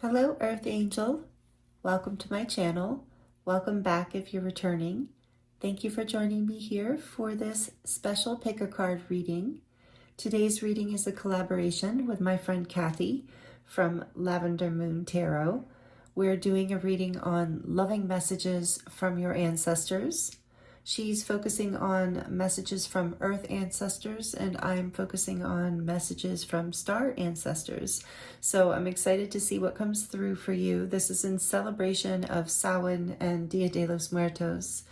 Hello, Earth Angel. Welcome to my channel. Welcome back if you're returning. Thank you for joining me here for this special pick-a-card reading. Today's reading is a collaboration with my friend Kathy from Lavender Moon Tarot. We're doing a reading on loving messages from your ancestors. She's focusing on messages from Earth ancestors, and I'm focusing on messages from star ancestors. So I'm excited to see what comes through for you. This is in celebration of Samhain and Dia de los Muertos,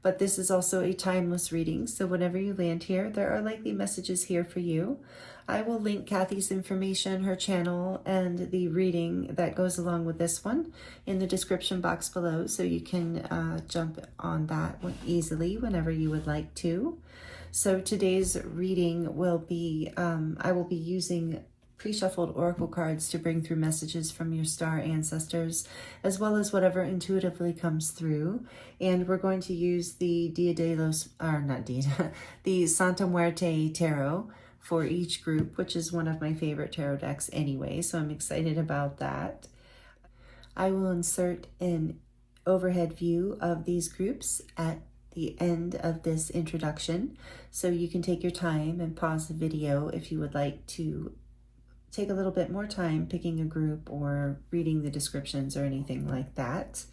but this is also a timeless reading. So whenever you land here, there are likely messages here for you. I will link Kathy's information, her channel, and the reading that goes along with this one in the description box below, so you can jump on that one easily whenever you would like to. So today's reading will be, I will be using pre-shuffled oracle cards to bring through messages from your star ancestors, as well as whatever intuitively comes through. And we're going to use the the Santa Muerte Tarot for each group, which is one of my favorite tarot decks anyway, so I'm excited about that. I will insert an overhead view of these groups at the end of this introduction, so you can take your time and pause the video if you would like to take a little bit more time picking a group or reading the descriptions or anything like that.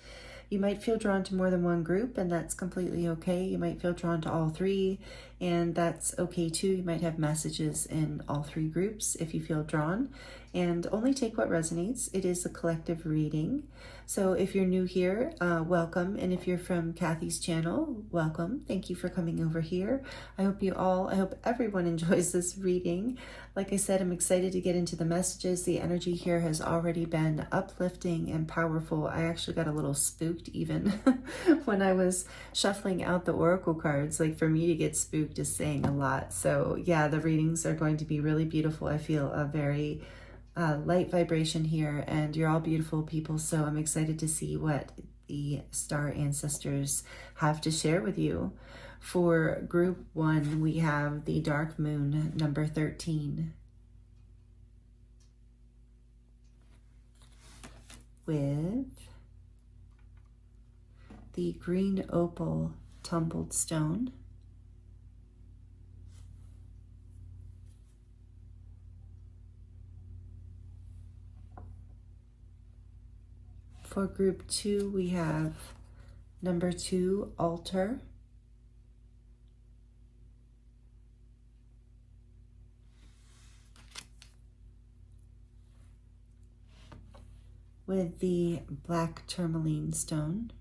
You might feel drawn to more than one group, and that's completely okay. You might feel drawn to all three, and that's okay too. You might have messages in all three groups if you feel drawn, and only take what resonates. It is a collective reading. So if you're new here, welcome. And if you're from Kathy's channel, welcome. Thank you for coming over here. I hope everyone enjoys this reading. Like I said, I'm excited to get into the messages. The energy here has already been uplifting and powerful. I actually got a little spooked even when I was shuffling out the oracle cards. Like, for me to get spooked is saying a lot. So yeah, the readings are going to be really beautiful. I feel a very light vibration here, and you're all beautiful people, so I'm excited to see what the star ancestors have to share with you. For group 1, we have the dark moon, number 13, with the green opal tumbled stone, for group 2, we have number 2, altar, with the black tourmaline stone,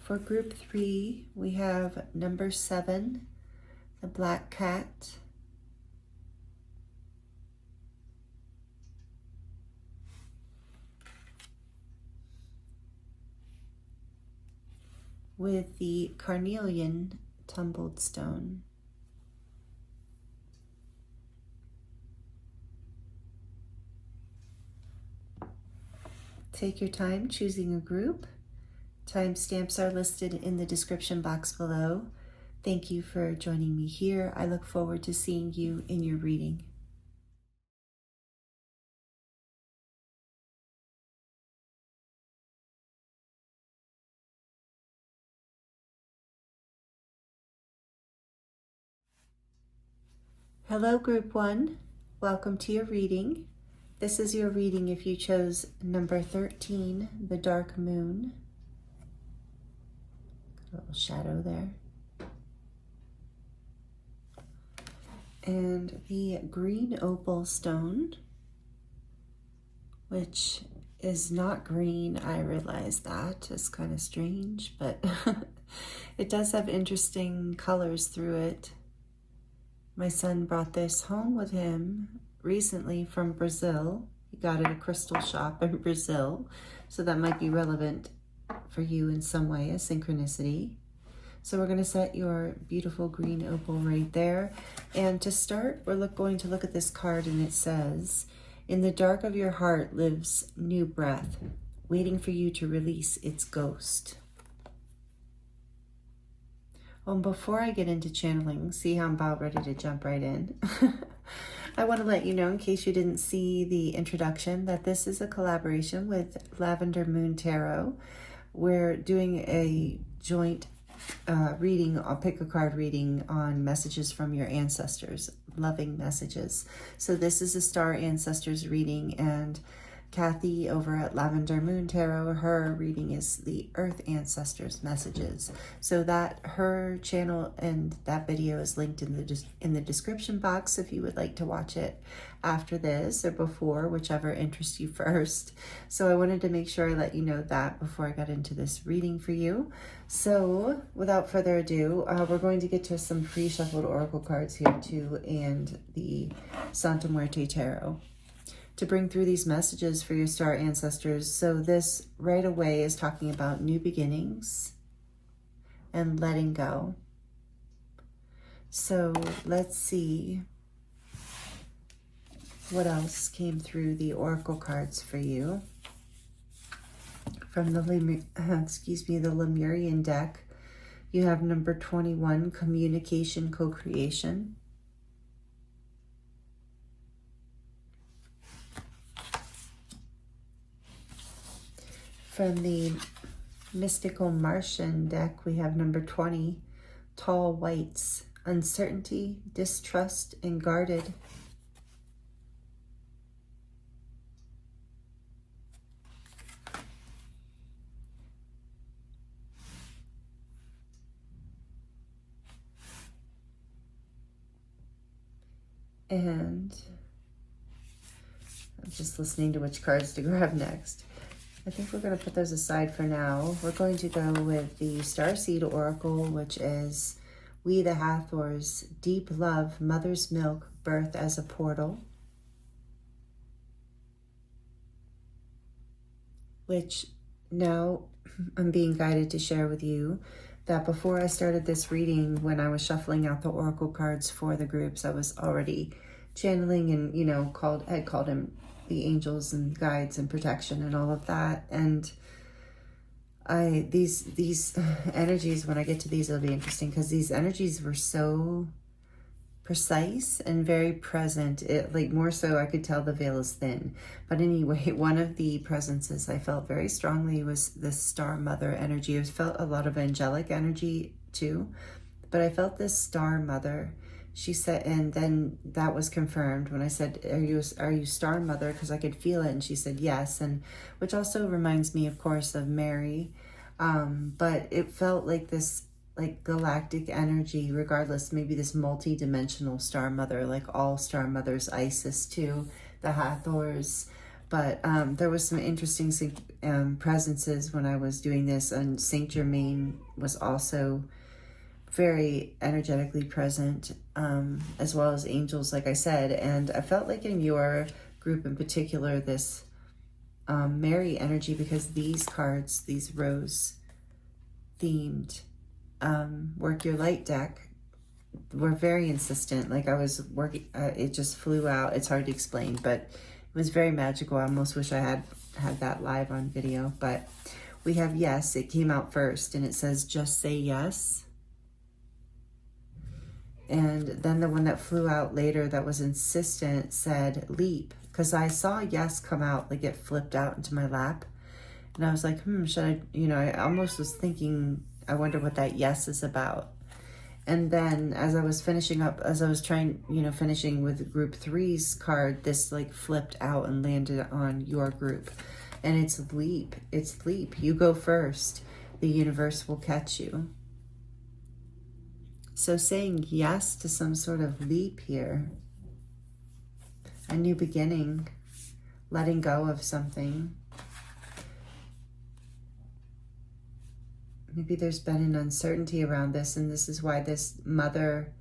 for group 3, we have number 7, the black cat, with the carnelian tumbled stone. Take your time choosing a group. Timestamps are listed in the description box below. Thank you for joining me here. I look forward to seeing you in your reading. Hello, group 1. Welcome to your reading. This is your reading if you chose number 13, the dark moon. Got a little shadow there. And the green opal stone, which is not green. I realize that is kind of strange, but it does have interesting colors through it. My son brought this home with him recently from Brazil. He got it at a crystal shop in Brazil, so that might be relevant for you in some way, a synchronicity. So we're going to set your beautiful green opal right there. And to start, we're going to look at this card, and it says, "In the dark of your heart lives new breath, waiting for you to release its ghost." Before I get into channeling, see how I'm about ready to jump right in. I want to let you know, in case you didn't see the introduction, that this is a collaboration with Lavender Moon Tarot. We're doing a joint reading. I'll pick a card reading on messages from your ancestors, loving messages. So this is a Star Ancestors reading, and Kathy over at Lavender Moon Tarot, her reading is the Earth Ancestors messages. So that her channel and that video is linked in the description box if you would like to watch it after this or before, whichever interests you first. So I wanted to make sure I let you know that before I got into this reading for you. So without further ado, we're going to get to some pre-shuffled oracle cards here too, and the Santa Muerte Tarot, to bring through these messages for your star ancestors. So this right away is talking about new beginnings and letting go. So let's see what else came through the oracle cards for you. From the Lemurian deck, you have number 21, communication, co-creation. From the Mystical Martian deck, we have number 20, Tall Whites, uncertainty, distrust, and guarded. And I'm just listening to which cards to grab next. I think we're going to put those aside for now. We're going to go with the Starseed Oracle, which is We the Hathors, Deep Love, Mother's Milk, Birth as a Portal. Which now I'm being guided to share with you that before I started this reading, when I was shuffling out the oracle cards for the groups, I was already channeling and, had called him the angels and guides and protection and all of that. And these energies, when I get to these, it'll be interesting because these energies were so precise and very present. It, like, more so I could tell the veil is thin. But anyway, one of the presences I felt very strongly was this Star Mother energy. I felt a lot of angelic energy too, but I felt this Star Mother. She said, and then that was confirmed when I said, are you Star Mother? Because I could feel it. And she said, yes. And which also reminds me, of course, of Mary. But it felt like this, like, galactic energy, regardless, maybe this multi-dimensional Star Mother, like all Star Mothers, Isis too, the Hathors. But there was some interesting presences when I was doing this, and Saint Germain was also very energetically present, as well as angels, like I said. And I felt like in your group in particular, this Mary energy, because these cards, these rose themed Work Your Light deck, were very insistent. Like, I was working, it just flew out. It's hard to explain, but it was very magical. I almost wish I had that live on video. But we have yes, it came out first, and it says just say yes. And then the one that flew out later that was insistent said leap, because I saw yes come out, like it flipped out into my lap. And I was like, should I, I almost was thinking, I wonder what that yes is about. And then as I was finishing up, as I was trying, finishing with group 3's card, this like flipped out and landed on your group. And it's leap. It's leap. You go first. The universe will catch you. So saying yes to some sort of leap here, a new beginning, letting go of something. Maybe there's been an uncertainty around this, and this is why this mother,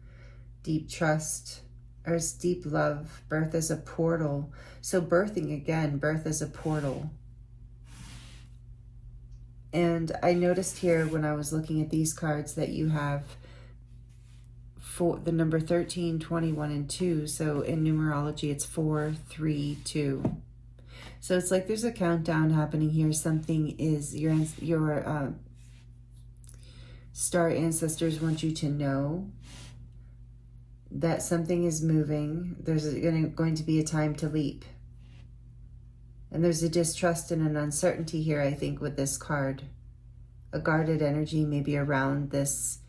deep trust, or deep love, birth as a portal. So birthing again, birth as a portal. And I noticed here when I was looking at these cards that you have for the number 13, 21, and 2. So in numerology, it's 4, 3, 2. So it's like there's a countdown happening here. Something is, your star ancestors want you to know that something is moving. There's going to be a time to leap. And there's a distrust and an uncertainty here, I think, with this card. A guarded energy maybe around this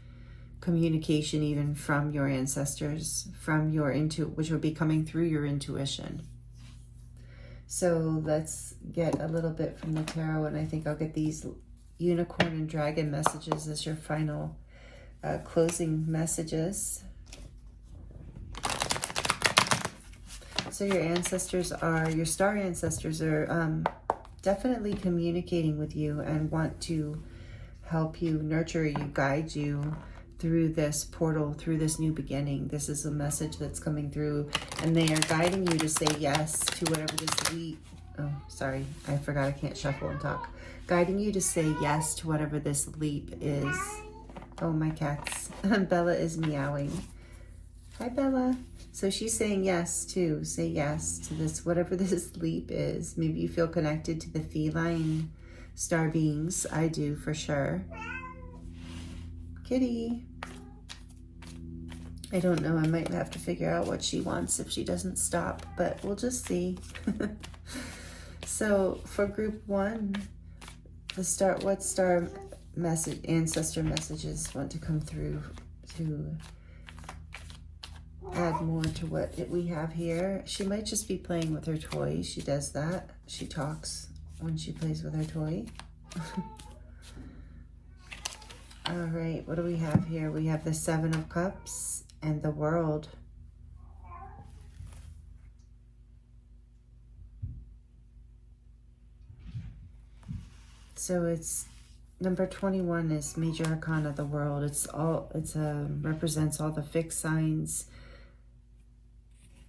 communication, even from your ancestors, from your which will be coming through your intuition. So let's get a little bit from the tarot, and I think I'll get these unicorn and dragon messages as your final closing messages. So your ancestors are, your star ancestors are definitely communicating with you and want to help you, nurture you, guide you through this portal, through this new beginning. This is a message that's coming through, and they are guiding you to say yes to whatever this leap. Oh, sorry, I forgot I can't shuffle and talk. Guiding you to say yes to whatever this leap is. Oh, my cats. Bella is meowing. Hi, Bella. So she's saying yes too. Say yes to this, whatever this leap is. Maybe you feel connected to the feline star beings. I do, for sure. Kitty. I don't know. I might have to figure out what she wants if she doesn't stop, but we'll just see. So for group one, what star message, ancestor messages want to come through to add more to what we have here? She might just be playing with her toy. She does that. She talks when she plays with her toy. All right, what do we have here? We have the Seven of Cups and the World. So it's number 21 is Major Arcana, the World. Represents all the fixed signs: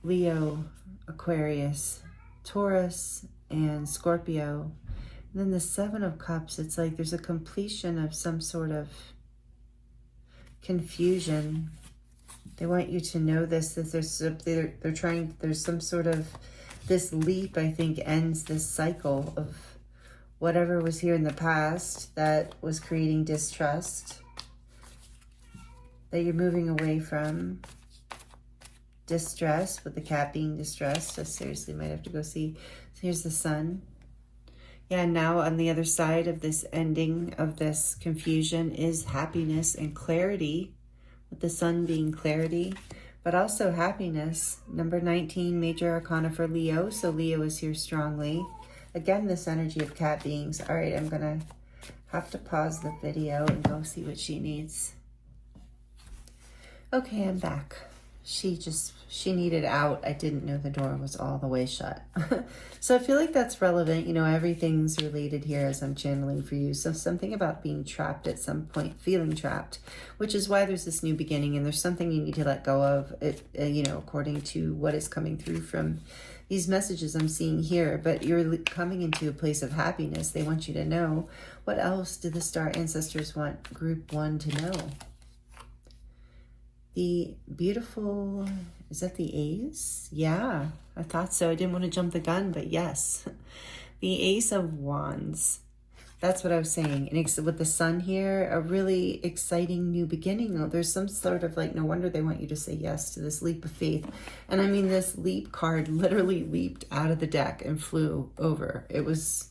Leo, Aquarius, Taurus, and Scorpio. And then the Seven of Cups, it's like there's a completion of some sort of confusion. They want you to know this, that there's some sort of, this leap, I think, ends this cycle of whatever was here in the past that was creating distrust, that you're moving away from. Distress, with the cat being distressed. I seriously might have to go see. So here's the sun. Yeah, now on the other side of this ending of this confusion is happiness and clarity, with the sun being clarity, but also happiness. Number 19, Major Arcana for Leo. So Leo is here strongly. Again, this energy of cat beings. All right, I'm going to have to pause the video and go see what she needs. Okay, I'm back. She needed out. I didn't know the door was all the way shut. So I feel like that's relevant. You know, everything's related here as I'm channeling for you. So something about being trapped at some point, feeling trapped, which is why there's this new beginning, and there's something you need to let go of, you know, according to what is coming through from these messages I'm seeing here. But you're coming into a place of happiness. They want you to know. What else do the star ancestors want group one to know? The beautiful, is that the Ace? Yeah, I thought so. I didn't want to jump the gun, but yes. The Ace of Wands. That's what I was saying. And with the sun here, a really exciting new beginning. There's some sort of like, no wonder they want you to say yes to this leap of faith. And I mean, this leap card literally leaped out of the deck and flew over. It was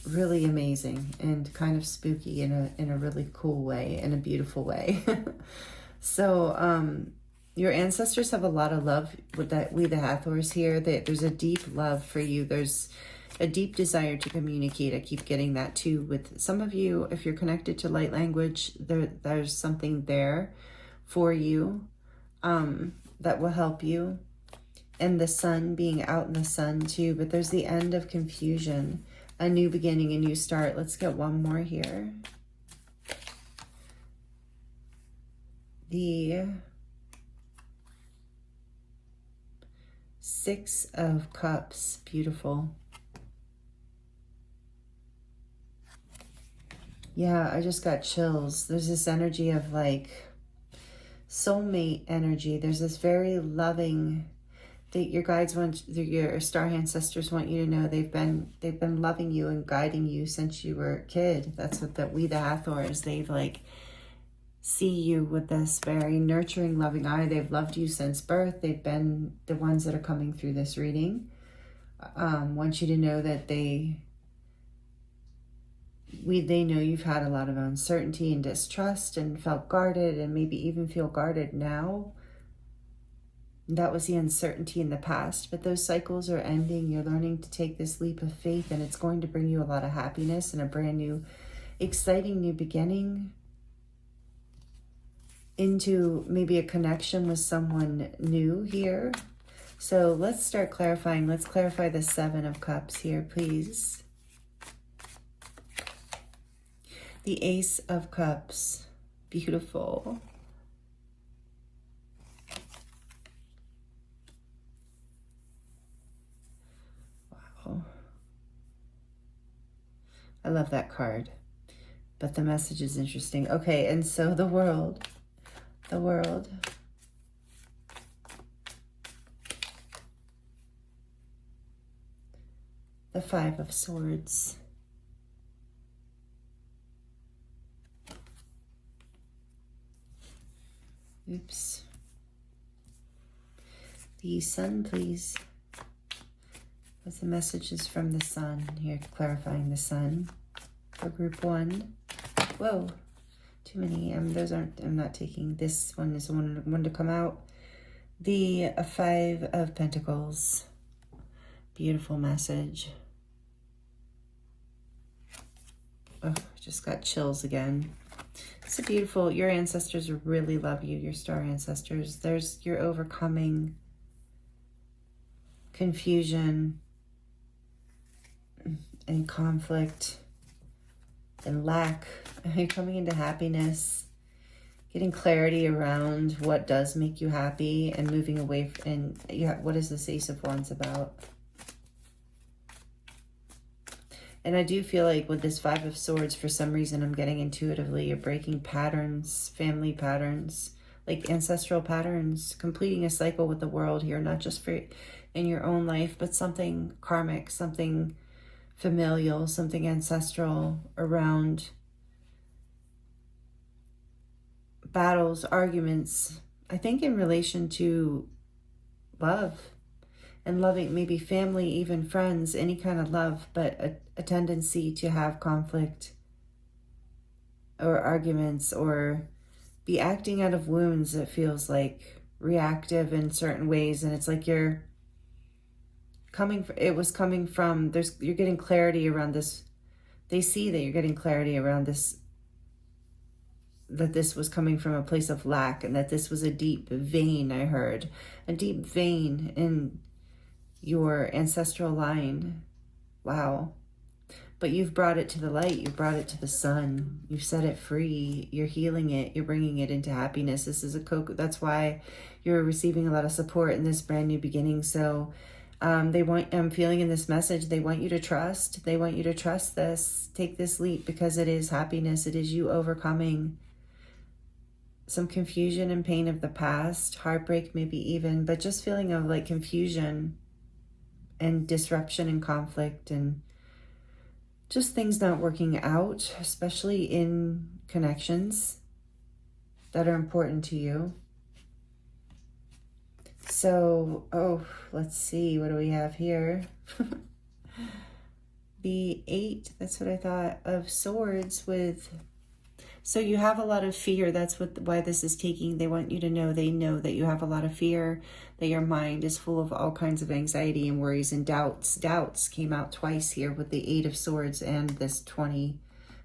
really amazing and kind of spooky in a really cool way, in a beautiful way. So your ancestors have a lot of love with that. We the Hathors here, there's a deep love for you. There's a deep desire to communicate. I keep getting that too with some of you. If you're connected to light language, there's something there for you that will help you. And the sun, being out in the sun too. But there's the end of confusion, a new beginning, a new start. Let's get one more here. The Six of Cups, beautiful. Yeah, I just got chills. There's this energy of like soulmate energy. There's this very loving that your guides want, your star ancestors want you to know they've been loving you and guiding you since you were a kid. That's what the Hathors, they've like see you with this very nurturing, loving eye. They've loved you since birth. They've been the ones that are coming through this reading. Want you to know that they know you've had a lot of uncertainty and distrust and felt guarded, and maybe even feel guarded now. That was the uncertainty in the past, but those cycles are ending. You're learning to take this leap of faith, and it's going to bring you a lot of happiness and a brand new, exciting new beginning into maybe a connection with someone new here. So let's start clarifying. Let's clarify the Seven of Cups here, please. The Ace of Cups. Beautiful. Wow. I love that card. But the message is interesting. Okay, and so the World. The World. The Five of Swords. Oops. The Sun, please. What's the messages from the Sun? Here, clarifying the Sun for group 1. Whoa, too many. Those aren't, I'm not taking. This one is the one to come out. The Five of Pentacles. Beautiful message. Oh, just got chills again. It's a beautiful, your ancestors really love you, your star ancestors. You're overcoming confusion and conflict and lack. You're coming into happiness, getting clarity around what does make you happy, and moving away from, and what is this Ace of Wands about? And I do feel like with this Five of Swords, for some reason, I'm getting intuitively, you're breaking patterns, family patterns, like ancestral patterns, completing a cycle with the world here, not just for in your own life, but something karmic, something familial, something ancestral around battles, arguments, I think in relation to love. And loving, maybe family, even friends, any kind of love, but a tendency to have conflict or arguments, or be acting out of wounds that feels like reactive in certain ways. And it's like you're coming, it was coming from, you're getting clarity around this. They see that you're getting clarity around this, that this was coming from a place of lack, and that this was a deep vein, I heard, a deep vein in your ancestral line. Wow. But you've brought it to the light. You've brought it to the sun. You've set it free. You're healing it. You're bringing it into happiness. This is that's why you're receiving a lot of support in this brand new beginning. So I'm feeling in this message, they want you to trust. They want you to trust this. Take this leap, because it is happiness. It is you overcoming some confusion and pain of the past, heartbreak maybe even, but just feeling of like confusion and disruption and conflict, and just things not working out, especially in connections that are important to you. So, let's see, what do we have here? The 8, that's what I thought, of Swords with... So you have a lot of fear. That's why this is taking. They want you to know, they know that you have a lot of fear, that your mind is full of all kinds of anxiety and worries and doubts. Doubts came out twice here with the 8 of Swords and this 20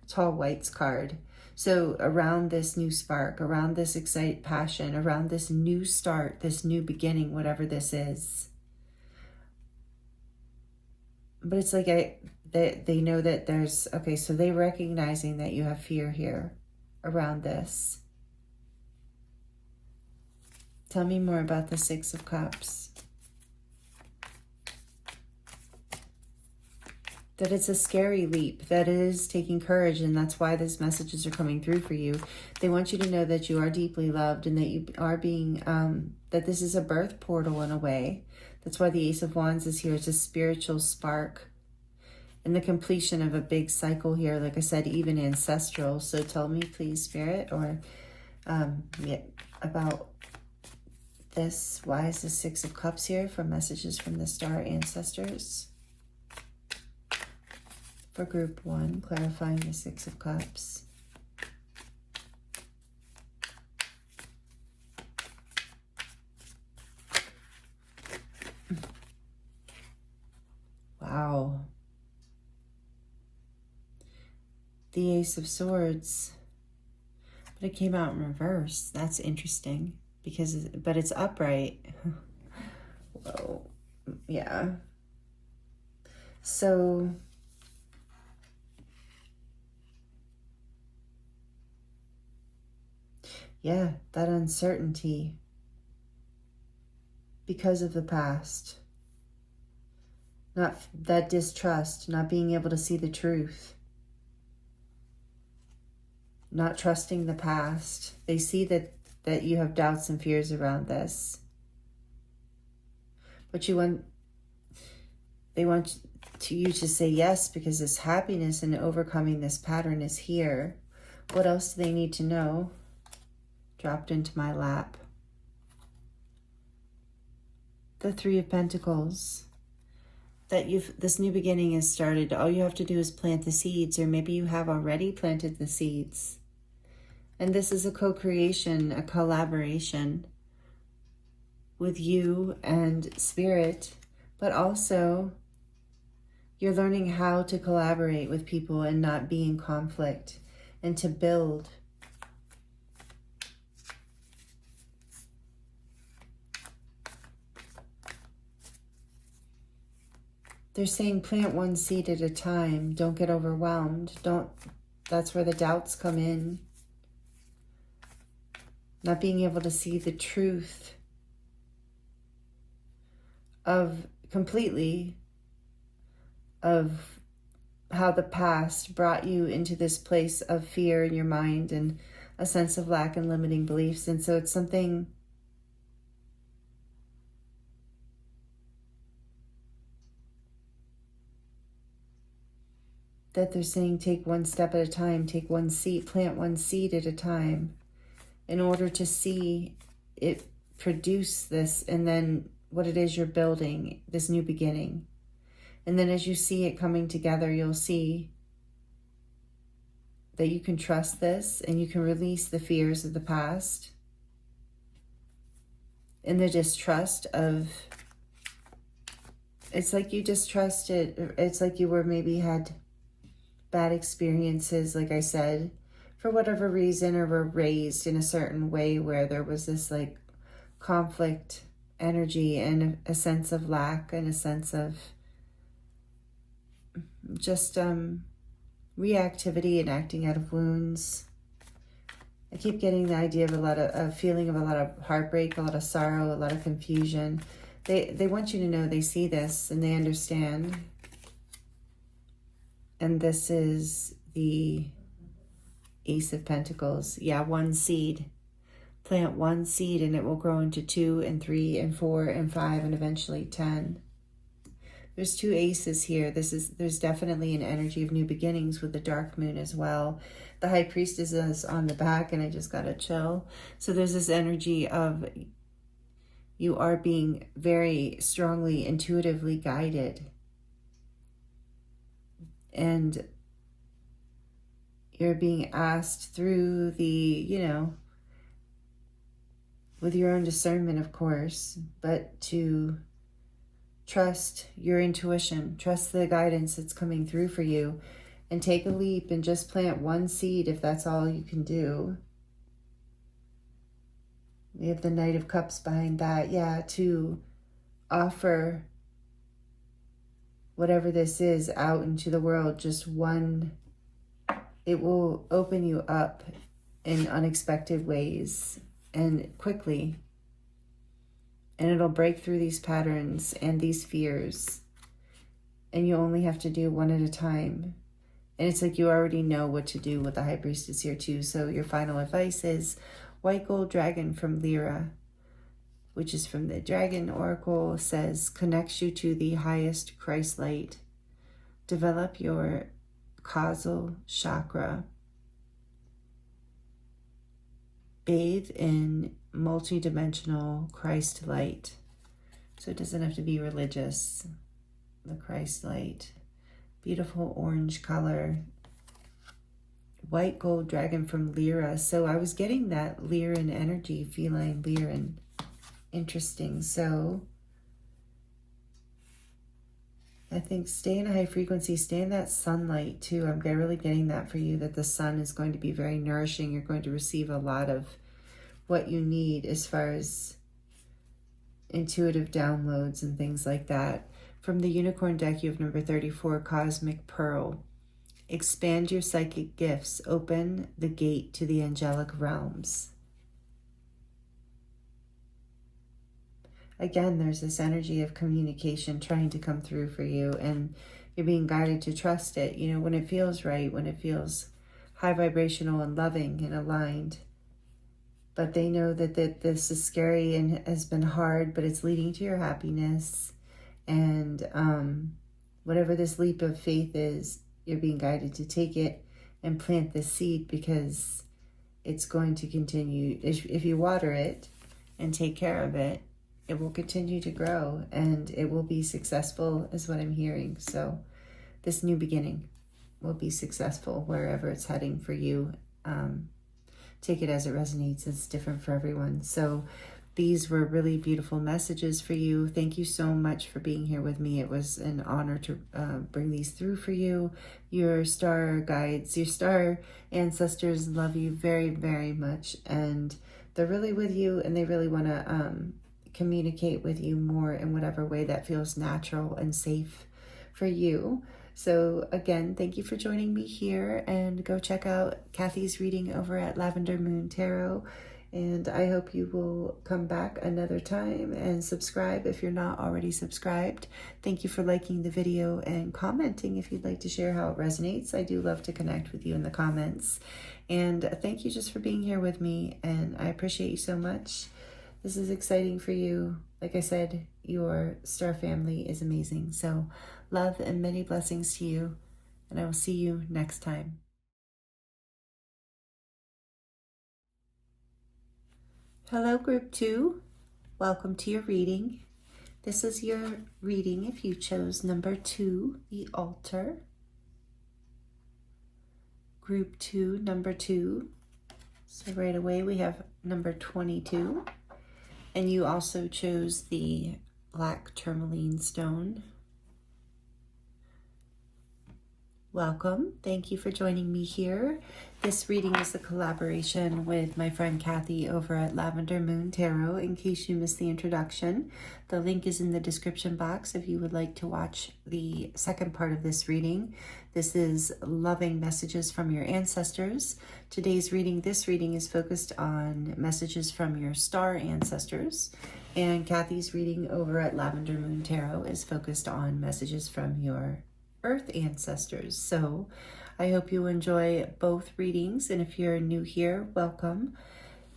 Tall Whites card. So around this new spark, around this excited passion, around this new start, this new beginning, whatever this is. But it's like they know that there's, okay, so they recognizing that you have fear here around this. Tell me more about the 6 of Cups. That it's a scary leap, that it is taking courage, and that's why these messages are coming through for you. They want you to know that you are deeply loved, and that you are being, that this is a birth portal in a way, That's why the Ace of Wands is here. It's a spiritual spark and the completion of a big cycle here. Like I said, even ancestral. So tell me, please, Spirit, or yeah, about this. Why is the Six of Cups here for messages from the star ancestors? For group 1, clarifying the Six of Cups. Wow. The Ace of Swords. But it came out in reverse. That's interesting. But it's upright. Whoa. Yeah. So yeah, that uncertainty because of the past. Not that distrust, not being able to see the truth. Not trusting the past. They see that you have doubts and fears around this. But they want you to say yes, because this happiness and overcoming this pattern is here. What else do they need to know? Dropped into my lap. The Three of Pentacles. That this new beginning has started. All you have to do is plant the seeds, or maybe you have already planted the seeds. And this is a co-creation, a collaboration with you and Spirit, but also you're learning how to collaborate with people and not be in conflict, and to build. They're saying plant one seed at a time. Don't get overwhelmed. That's where the doubts come in. Not being able to see the truth completely of how the past brought you into this place of fear in your mind and a sense of lack and limiting beliefs. And so it's something that they're saying, take one step at a time, take one seed, plant one seed at a time, in order to see it produce this, and then what it is you're building, this new beginning. And then as you see it coming together, you'll see that you can trust this, and you can release the fears of the past and the distrust of, it's like you distrusted, it's like you maybe had bad experiences, like I said, for whatever reason, or were raised in a certain way where there was this like conflict energy and a sense of lack and a sense of just reactivity and acting out of wounds. I keep getting the idea of a feeling of a lot of heartbreak, a lot of sorrow, a lot of confusion. They want you to know they see this and they understand. And this is the Ace of Pentacles. Yeah, one seed. Plant one seed and it will grow into 2 and 3 and 4 and 5 and eventually 10. There's 2 aces here. There's definitely an energy of new beginnings with the dark moon as well. The High Priestess is on the back and I just got to chill. So there's this energy of you are being very strongly intuitively guided. And you're being asked through the, with your own discernment, of course, but to trust your intuition, trust the guidance that's coming through for you, and take a leap and just plant one seed if that's all you can do. We have the Knight of Cups behind that. Yeah, to offer whatever this is out into the world, just one. It will open you up in unexpected ways and quickly. And it'll break through these patterns and these fears. And you only have to do one at a time. And it's like you already know what to do with the High Priestess here too. So your final advice is White Gold Dragon from Lyra. which is from the Dragon Oracle, says, connects you to the highest Christ light. Develop your causal chakra. Bathe in multidimensional Christ light. So it doesn't have to be religious. The Christ light. Beautiful orange color. White gold dragon from Lyra. So I was getting that Lyran energy, feline Lyran. Interesting. So I think stay in a high frequency, stay in that sunlight too. I'm really getting that for you, that the sun is going to be very nourishing. You're going to receive a lot of what you need as far as intuitive downloads and things like that. From the Unicorn deck, you have number 34, Cosmic Pearl. Expand your psychic gifts. Open the gate to the angelic realms. Again, there's this energy of communication trying to come through for you, and you're being guided to trust it. You know, when it feels right, when it feels high vibrational and loving and aligned. But they know that this is scary and has been hard, but it's leading to your happiness. And whatever this leap of faith is, you're being guided to take it and plant this seed, because it's going to continue. If you water it and take care of it, it will continue to grow and it will be successful, is what I'm hearing. So this new beginning will be successful wherever it's heading for you. Take it as it resonates. It's different for everyone. So these were really beautiful messages for you. Thank you so much for being here with me. It was an honor to bring these through for you. Your star guides, your star ancestors love you very, very much. And they're really with you, and they really want to communicate with you more in whatever way that feels natural and safe for you. So again, thank you for joining me here, and go check out Kathy's reading over at Lavender Moon Tarot. And I hope you will come back another time and subscribe if you're not already subscribed. Thank you for liking the video and commenting if you'd like to share how it resonates. I do love to connect with you in the comments. And thank you just for being here with me, and I appreciate you so much. This is exciting for you. Like I said, your star family is amazing. So love and many blessings to you, and I will see you next time. Hello, Group 2. Welcome to your reading. This is your reading if you chose number 2, the altar. Group 2, number 2. So right away we have number 22. And you also chose the black tourmaline stone. Welcome. Thank you for joining me here. This reading is a collaboration with my friend Kathy over at Lavender Moon Tarot. In case you missed the introduction, the link is in the description box if you would like to watch the second part of this reading. This is loving messages from your ancestors. Today's reading, this reading is focused on messages from your star ancestors. And Kathy's reading over at Lavender Moon Tarot is focused on messages from your earth ancestors. So I hope you enjoy both readings, and if you're new here, welcome.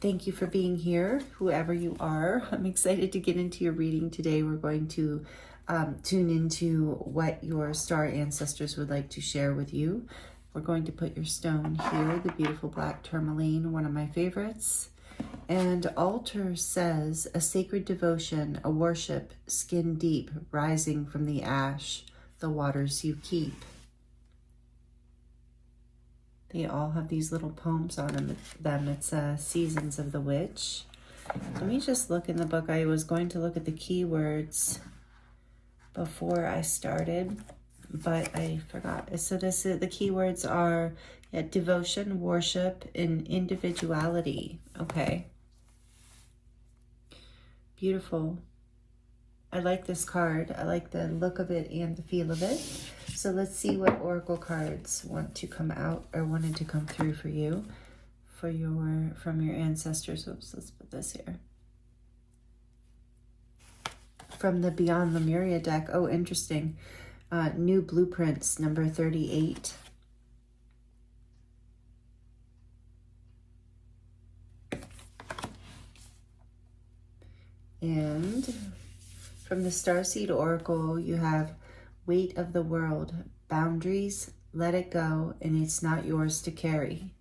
Thank you for being here, whoever you are. I'm excited to get into your reading today. We're going to tune into what your star ancestors would like to share with you. We're going to put your stone here, the beautiful black tourmaline, one of my favorites. And altar says, a sacred devotion, a worship, skin deep, rising from the ash, the waters you keep. They all have these little poems on them. It's Seasons of the Witch. Let me just look in the book. I was going to look at the keywords before I started, but I forgot. So the keywords are devotion, worship, and individuality. Okay. Beautiful. I like this card. I like the look of it and the feel of it. So let's see what oracle cards want to come out or wanted to come through for you, from your ancestors. Oops, let's put this here. From the Beyond Lemuria deck. Oh, interesting. New Blueprints, number 38. And from the Starseed Oracle, you have weight of the world, boundaries, let it go, and it's not yours to carry.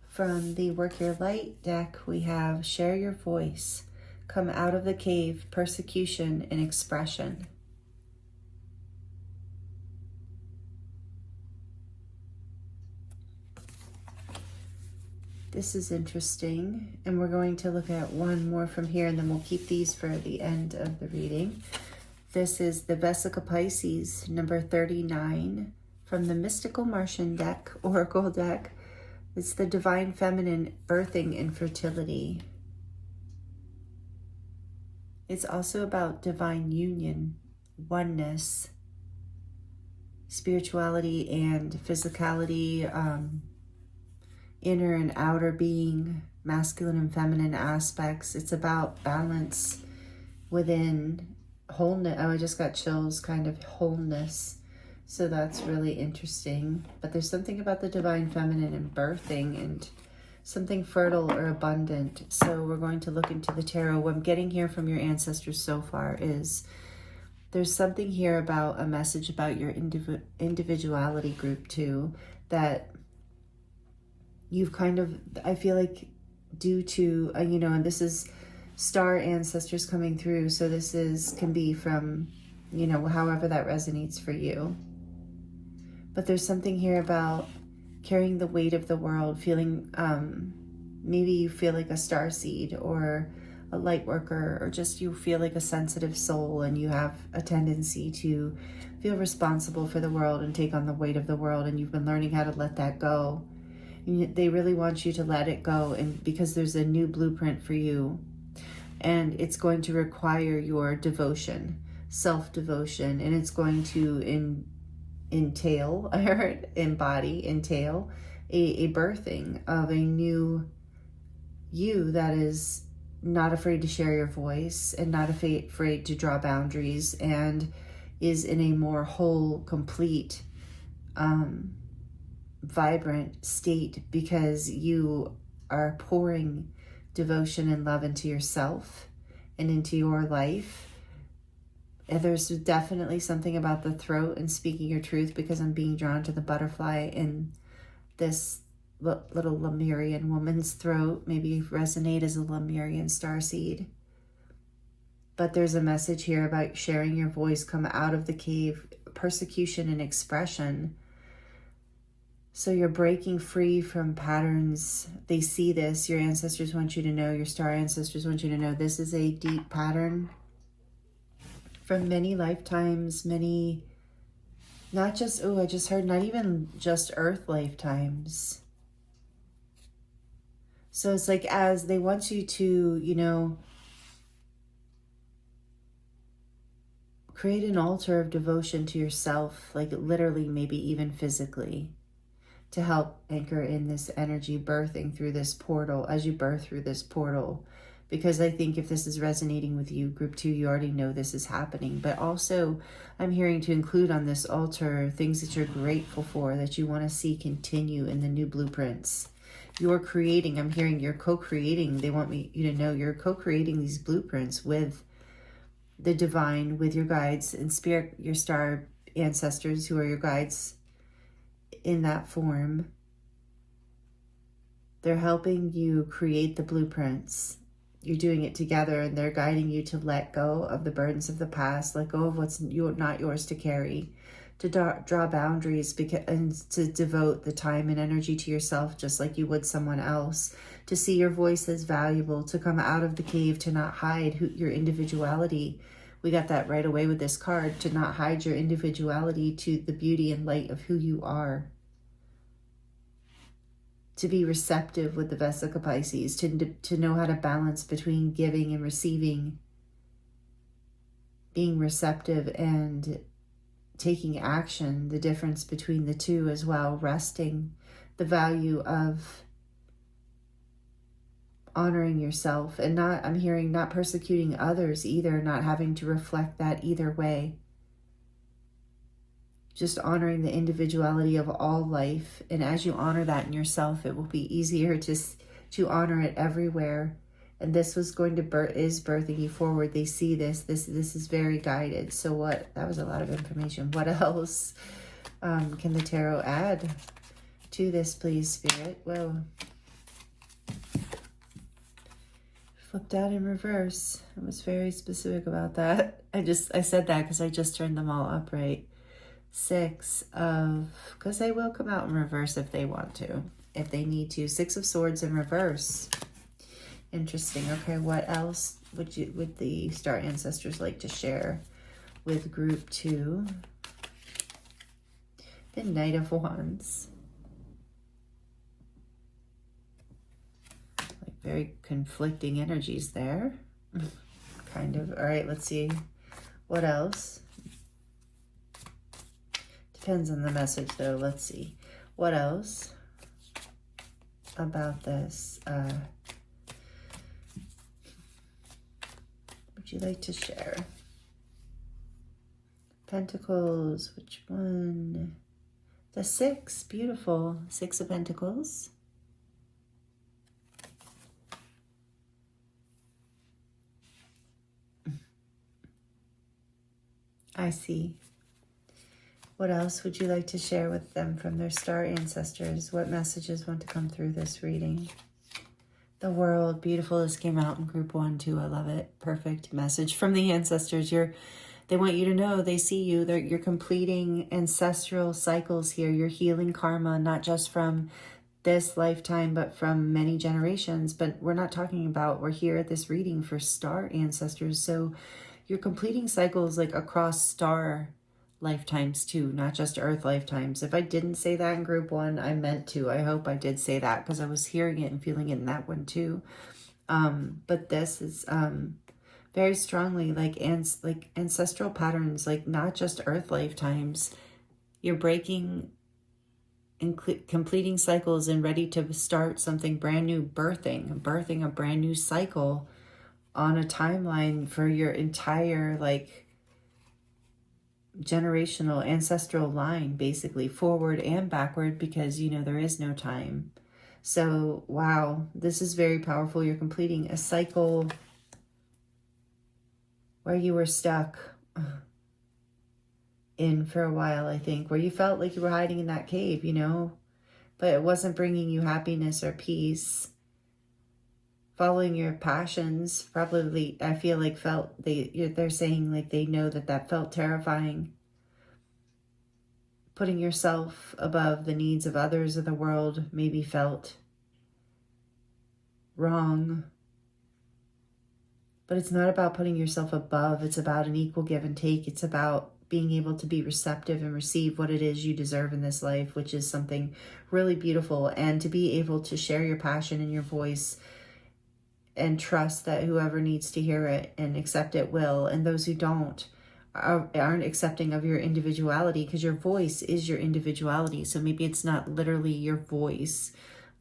From the Work Your Light deck, we have share your voice, come out of the cave, persecution and expression. This is interesting, and we're going to look at one more from here, and then we'll keep these for the end of the reading. This is the Vesica Pisces, number 39, from the Mystical Martian deck, Oracle deck. It's the Divine Feminine, birthing and fertility. It's also about divine union, oneness, spirituality and physicality, inner and outer being, masculine and feminine aspects. It's about balance within wholeness. Oh, I just got chills, kind of wholeness. So that's really interesting. But there's something about the divine feminine and birthing and something fertile or abundant. So we're going to look into the tarot. What I'm getting here from your ancestors so far is there's something here about a message about your individuality group too, that you've kind of, I feel like due to, and this is star ancestors coming through. So this can be from, however that resonates for you. But there's something here about carrying the weight of the world, feeling, maybe you feel like a starseed or a light worker, or just you feel like a sensitive soul and you have a tendency to feel responsible for the world and take on the weight of the world, and you've been learning how to let that go. And they really want you to let it go, and because there's a new blueprint for you, and it's going to require your devotion, self-devotion, and it's going to entail a birthing of a new you that is not afraid to share your voice and not afraid to draw boundaries, and is in a more whole, complete, vibrant state, because you are pouring devotion and love into yourself and into your life. And there's definitely something about the throat and speaking your truth, because I'm being drawn to the butterfly in this little Lemurian woman's throat. Maybe resonate as a Lemurian starseed. But there's a message here about sharing your voice, come out of the cave, persecution and expression. So you're breaking free from patterns. They see this. Your ancestors want you to know, your star ancestors want you to know, this is a deep pattern from many lifetimes, many, not just, I just heard, not even just Earth lifetimes. So it's like, as they want you to, create an altar of devotion to yourself, like literally, maybe even physically, to help anchor in this energy, birthing through this portal, as you birth through this portal. Because I think if this is resonating with you, group 2, you already know this is happening. But also, I'm hearing to include on this altar things that you're grateful for, that you want to see continue in the new blueprints. You're creating, I'm hearing you're co-creating. They want you to know you're co-creating these blueprints with the divine, with your guides and spirit, your star ancestors who are your guides in that form. They're helping you create the blueprints. You're doing it together, and they're guiding you to let go of the burdens of the past, let go of what's not yours to carry, to draw boundaries, and to devote the time and energy to yourself just like you would someone else, to see your voice as valuable, to come out of the cave, to not hide your individuality. We got that right away with this card, to not hide your individuality, to the beauty and light of who you are. To be receptive with the Vesica Pisces, to know how to balance between giving and receiving, being receptive and taking action, the difference between the two as well, resting, the value of honoring yourself, and not, I'm hearing, not persecuting others either, not having to reflect that either way. just honoring the individuality of all life. And as you honor that in yourself, it will be easier to honor it everywhere. And this was going to is birthing you forward. They see this is very guided. So what, that was a lot of information. What else can the tarot add to this, please, Spirit? Whoa. Flipped out in reverse. I was very specific about that. I said that because I just turned them all upright. Because they will come out in reverse if they want to, if they need to. 6 of Swords in reverse. Interesting. Okay, what else would the star ancestors like to share with group 2? The Knight of Wands. Like very conflicting energies there. Kind of. All right, let's see. What else? Depends on the message, though. Let's see. What else about this would you like to share? Pentacles. Which one? The 6. Beautiful. 6 of Pentacles. I see. What else would you like to share with them from their star ancestors? What messages want to come through this reading? The World. Beautiful. This came out in group 1 too. I love it. Perfect message from the ancestors. They want you to know they see you. You're completing ancestral cycles here. You're healing karma, not just from this lifetime, but from many generations. But we're not talking about, we're here at this reading for star ancestors. So you're completing cycles like across star lifetimes too, not just earth lifetimes. If I didn't say that in group 1, I meant to. I hope I did say that because I was hearing it and feeling it in that one too. But this is very strongly like ancestral patterns, like not just earth lifetimes. You're breaking and completing cycles and ready to start something brand new, birthing a brand new cycle on a timeline for your entire like generational ancestral line, basically forward and backward, because you know there is no time. So wow, this is very powerful. You're completing a cycle where you were stuck in for a while, I think, where you felt like you were hiding in that cave, you know, but it wasn't bringing you happiness or peace. Following your passions, probably, I feel like they're saying like they know that felt terrifying. Putting yourself above the needs of others of the world maybe felt wrong. But it's not about putting yourself above. It's about an equal give and take. It's about being able to be receptive and receive what it is you deserve in this life, which is something really beautiful. And to be able to share your passion and your voice and trust that whoever needs to hear it and accept it will. And those who don't aren't accepting of your individuality, because your voice is your individuality. So maybe it's not literally your voice,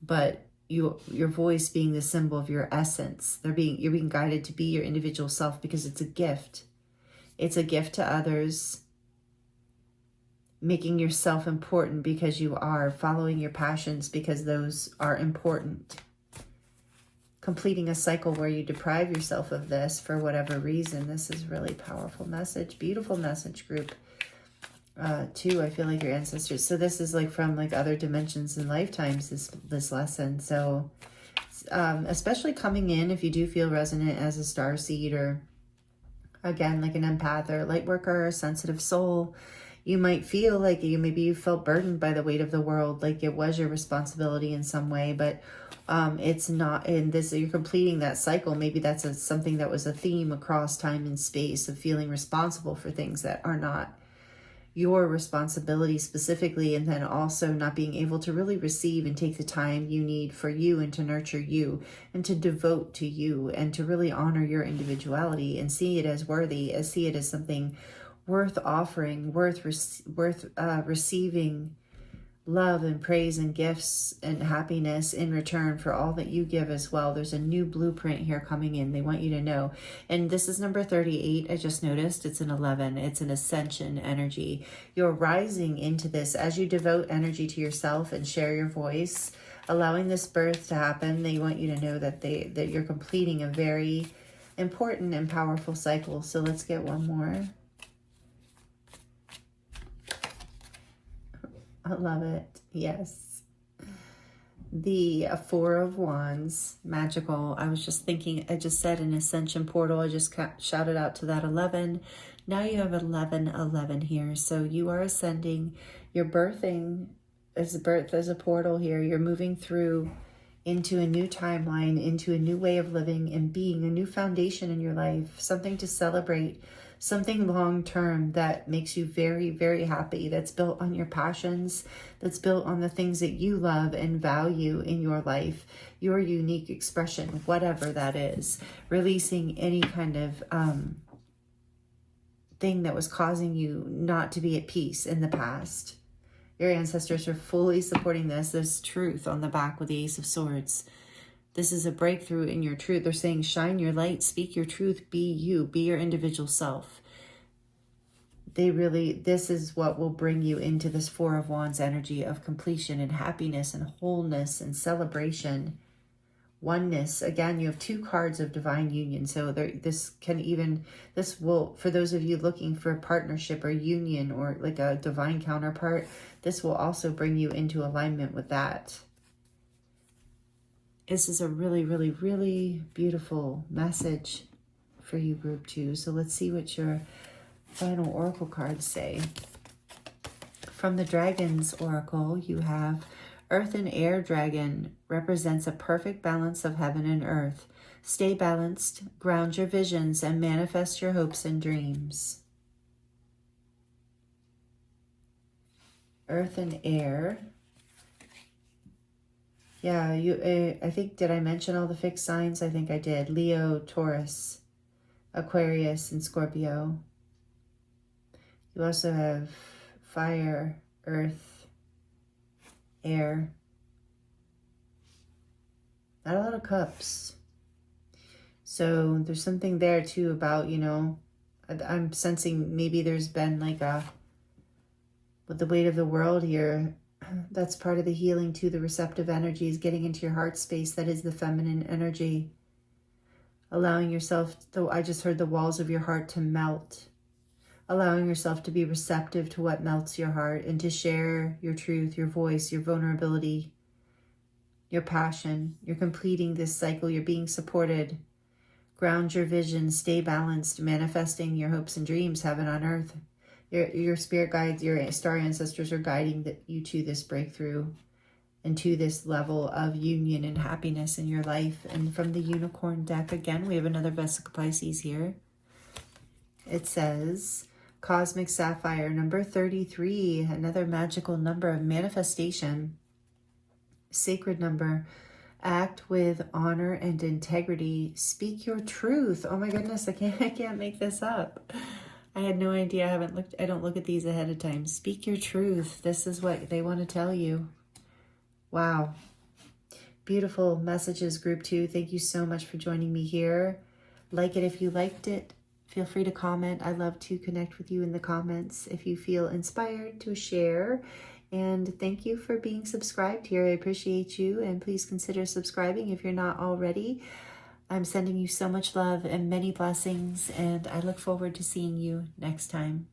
but your voice being the symbol of your essence. You're being guided to be your individual self because it's a gift. It's a gift to others. Making yourself important because you are. Following your passions because those are important. Completing a cycle where you deprive yourself of this for whatever reason. This is really powerful message. Beautiful message, group 2. I feel like your ancestors. So this is like from like other dimensions and lifetimes, this lesson. So especially coming in, if you do feel resonant as a starseed, or again, like an empath or a light worker or a sensitive soul, you might feel like maybe you felt burdened by the weight of the world, like it was your responsibility in some way, but it's not. In this, you're completing that cycle. Maybe that's something that was a theme across time and space, of feeling responsible for things that are not your responsibility specifically, and then also not being able to really receive and take the time you need for you and to nurture you and to devote to you and to really honor your individuality and see it as worthy, see it as something worth offering, worth receiving love and praise and gifts and happiness in return for all that you give as well. There's a new blueprint here coming in. They want you to know. And this is number 38. I just noticed it's an 11. It's an ascension energy. You're rising into this as you devote energy to yourself and share your voice, allowing this birth to happen. They want you to know that that you're completing a very important and powerful cycle. So let's get one more. I love it. Yes. The Four of Wands, magical. I was just thinking, I just said an ascension portal. I just shouted out to that 11. Now you have 11 here. So you are ascending. You're birthing as a portal here. You're moving through into a new timeline, into a new way of living and being, a new foundation in your life, something to celebrate, something long-term that makes you very, very happy, that's built on your passions, that's built on the things that you love and value in your life, your unique expression, whatever that is, releasing any kind of thing that was causing you not to be at peace in the past. Your ancestors are fully supporting this. There's truth on the back with the Ace of Swords. This is a breakthrough in your truth. They're saying, shine your light, speak your truth, be you, be your individual self. This is what will bring you into this Four of Wands energy of completion and happiness and wholeness and celebration. Oneness. Again, you have two cards of divine union. So this will, for those of you looking for a partnership or union or like a divine counterpart, this will also bring you into alignment with that. This is a really, really, really beautiful message for you, group 2. So let's see what your final oracle cards say. From the Dragon's Oracle, you have Earth and Air Dragon represents a perfect balance of heaven and earth. Stay balanced, ground your visions, and manifest your hopes and dreams. Earth and Air. Yeah, I think, did I mention all the fixed signs? I think I did. Leo, Taurus, Aquarius, and Scorpio. You also have fire, earth, air. Not a lot of cups. So there's something there too about, I'm sensing maybe there's been like with the weight of the world here, that's part of the healing too. The receptive energy is getting into your heart space. That is the feminine energy. Allowing yourself, though I just heard the walls of your heart to melt. Allowing yourself to be receptive to what melts your heart and to share your truth, your voice, your vulnerability, your passion. You're completing this cycle. You're being supported. Ground your vision. Stay balanced. Manifesting your hopes and dreams, heaven on earth. Your spirit guides, your star ancestors are guiding you to this breakthrough and to this level of union and happiness in your life. And from the Unicorn deck, again, we have another Vesica Pisces here. It says, Cosmic Sapphire, number 33, another magical number of manifestation. Sacred number. Act with honor and integrity. Speak your truth. Oh my goodness, I can't make this up. I had no idea. I don't look at these ahead of time. Speak your truth. This is what they want to tell you. Wow. Beautiful messages, group 2. Thank you so much for joining me here. Like it if you liked it. Feel free to comment. I love to connect with you in the comments if you feel inspired to share. And thank you for being subscribed here. I appreciate you. And please consider subscribing if you're not already. I'm sending you so much love and many blessings, and I look forward to seeing you next time.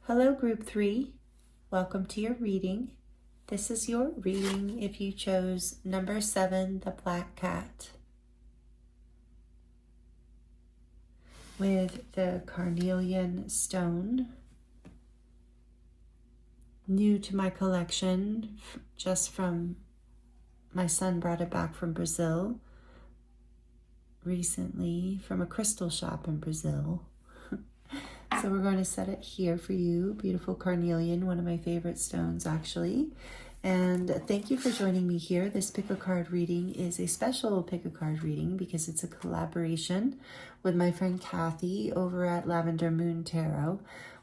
Hello, group 3. Welcome to your reading. This is your reading if you chose number 7, the Black Cat, with the Carnelian stone. New to my collection, just from my son brought it back from Brazil recently, from a crystal shop in Brazil. So we're going to set it here for you. Beautiful Carnelian, one of my favorite stones actually. And thank you for joining me here. This pick a card reading is a special pick a card reading because it's a collaboration with my friend Kathy over at Lavender Moon Tarot.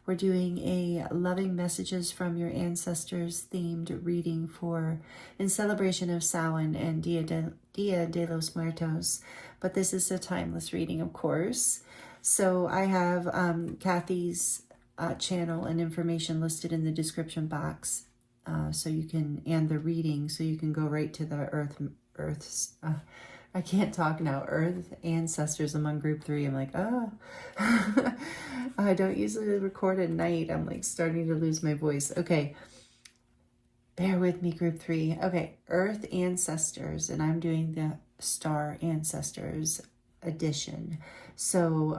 We're doing a Loving Messages from Your Ancestors themed reading in celebration of Samhain and Dia de los Muertos. But this is a timeless reading, of course. So I have Kathy's channel and information listed in the description box, and the reading, so you can go right to the Earth's. I can't talk now. Earth Ancestors among Group 3. I'm like, I don't usually record at night. I'm like starting to lose my voice. Okay. Bear with me, Group 3. Okay. Earth Ancestors, and I'm doing the Star Ancestors edition. So,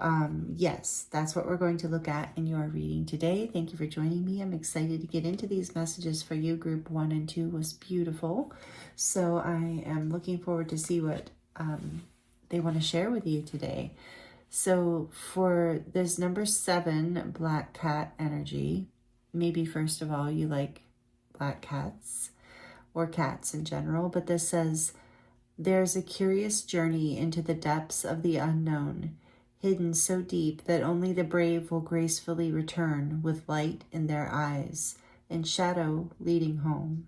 yes, that's what we're going to look at in your reading today. Thank you for joining me. I'm excited to get into these messages for you. Group 1 and 2 was beautiful. So I am looking forward to see what they want to share with you today. So for this number 7, Black Cat energy, maybe first of all you like black cats or cats in general, but this says, there's a curious journey into the depths of the unknown, hidden so deep that only the brave will gracefully return with light in their eyes and shadow leading home.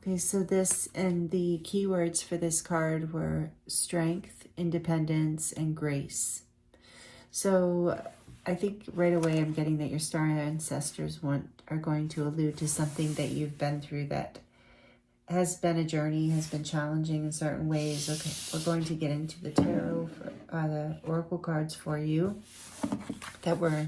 Okay, so this and the keywords for this card were strength, independence, and grace. So I think right away I'm getting that your star ancestors are going to allude to something that you've been through that has been a journey, has been challenging in certain ways. Okay, we're going to get into the tarot, the oracle cards for you that were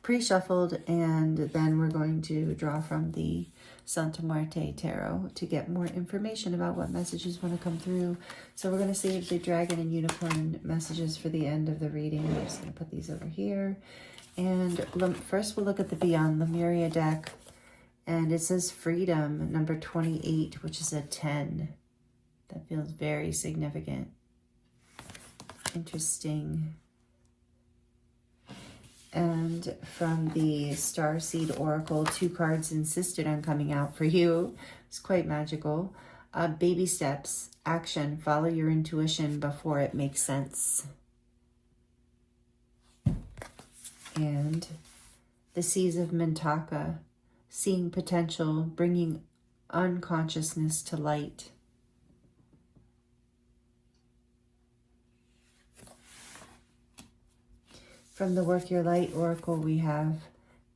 pre-shuffled, and then we're going to draw from the Santa Muerte Tarot to get more information about what messages want to come through. So we're going to save the Dragon and Unicorn messages for the end of the reading. I'm just going to put these over here. And first we'll look at the Beyond Lemuria deck. And it says Freedom, number 28, which is a 10. That feels very significant. Interesting. And from the Starseed Oracle, 2 cards insisted on coming out for you. It's quite magical. Baby steps, action, follow your intuition before it makes sense. And the Seas of Mintaka, seeing potential, bringing unconsciousness to light. From the Work Your Light Oracle, we have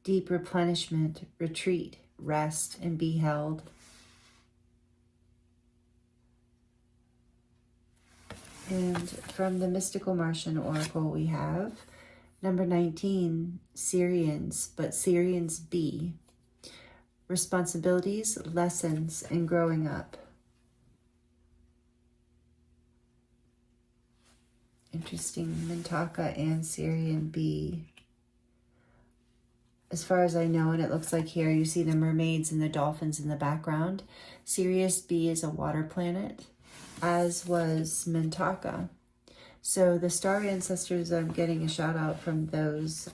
deep replenishment, retreat, rest, and be held. And from the Mystical Martian Oracle, we have number 19, Syrians, but Syrians be. Responsibilities, lessons, and growing up. Interesting, Mintaka and Syrian B. As far as I know, and it looks like here you see the mermaids and the dolphins in the background. Sirius B is a water planet, as was Mintaka. So the star ancestors, I'm getting a shout out from those.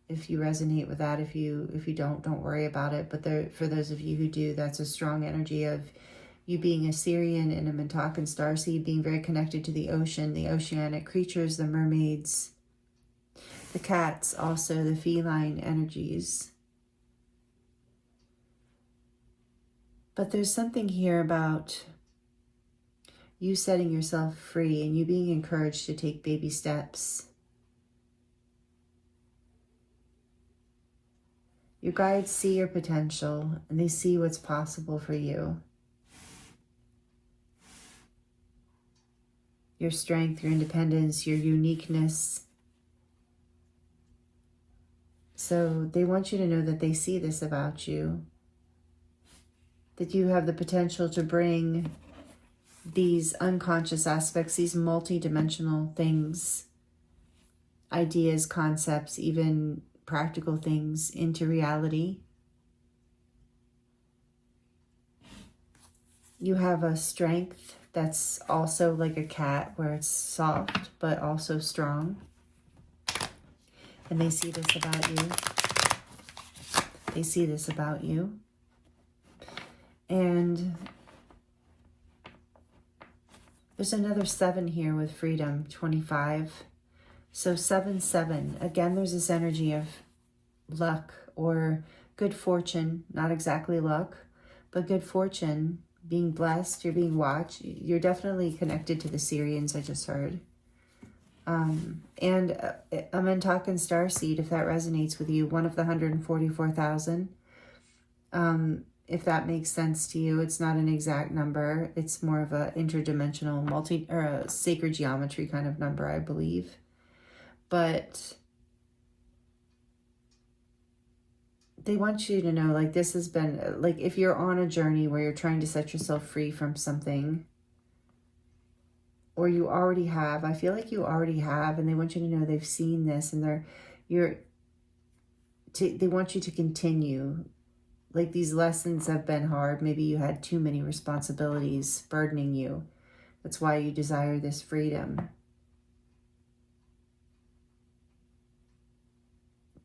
If you resonate with that, if you don't worry about it. But for those of you who do, that's a strong energy of you being a Syrian and a Mintakan starseed, being very connected to the ocean, the oceanic creatures, the mermaids, the cats, also the feline energies. But there's something here about you setting yourself free and you being encouraged to take baby steps. Your guides see your potential and they see what's possible for you. Your strength, your independence, your uniqueness. So they want you to know that they see this about you. That you have the potential to bring these unconscious aspects, these multidimensional things, ideas, concepts, even practical things into reality. You have a strength that's also like a cat, where it's soft but also strong. And they see this about you. They see this about you. And there's another 7 here with Freedom, 25. So 7-7, again, there's this energy of luck or good fortune, not exactly luck, but good fortune, being blessed, you're being watched. You're definitely connected to the Syrians, I just heard. And I'm in talking starseed, if that resonates with you, one of the 144,000. If that makes sense to you, it's not an exact number. It's more of a interdimensional or a sacred geometry kind of number, I believe. But they want you to know, like, this has been, like, if you're on a journey where you're trying to set yourself free from something, or you already have, I feel like you already have, and they want you to know they've seen this, and they want you to continue. Like, these lessons have been hard. Maybe you had too many responsibilities burdening you. That's why you desire this freedom.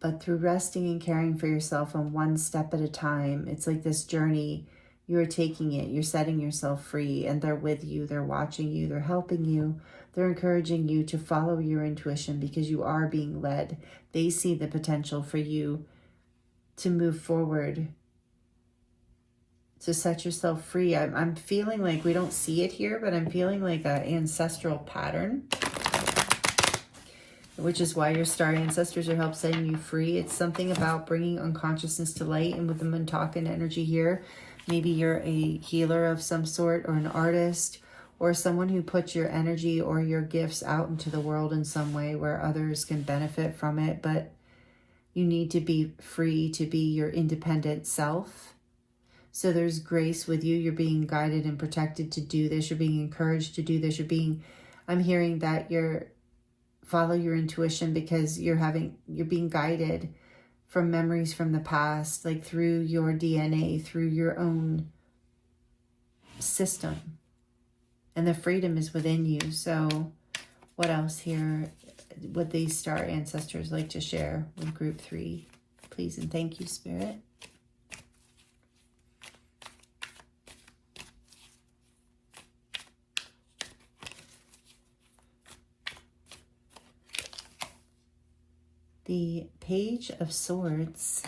But through resting and caring for yourself on one step at a time, it's like this journey, you're taking it, you're setting yourself free, and they're with you, they're watching you, they're helping you, they're encouraging you to follow your intuition because you are being led. They see the potential for you to move forward, to set yourself free. I'm feeling like, we don't see it here, but I'm feeling like an ancestral pattern, which is why your star ancestors are help setting you free. It's something about bringing unconsciousness to light. And with the Montakan energy here, maybe you're a healer of some sort, or an artist, or someone who puts your energy or your gifts out into the world in some way where others can benefit from it. But you need to be free to be your independent self. So there's grace with you. You're being guided and protected to do this. You're being encouraged to do this. I'm hearing that follow your intuition because you're being guided from memories from the past, like through your DNA, through your own system. And the freedom is within you. So what else here would these star ancestors like to share with group 3? Please and thank you, Spirit. The Page of Swords.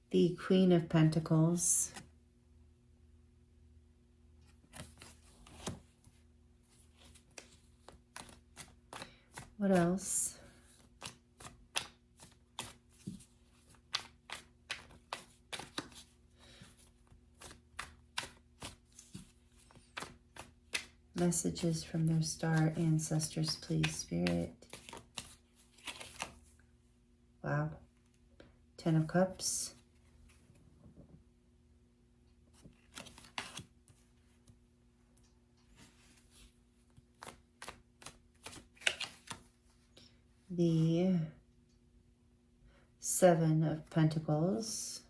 The Queen of Pentacles. What else? Messages from their star ancestors, please, Spirit. Wow. 10 of Cups. The 7 of Pentacles.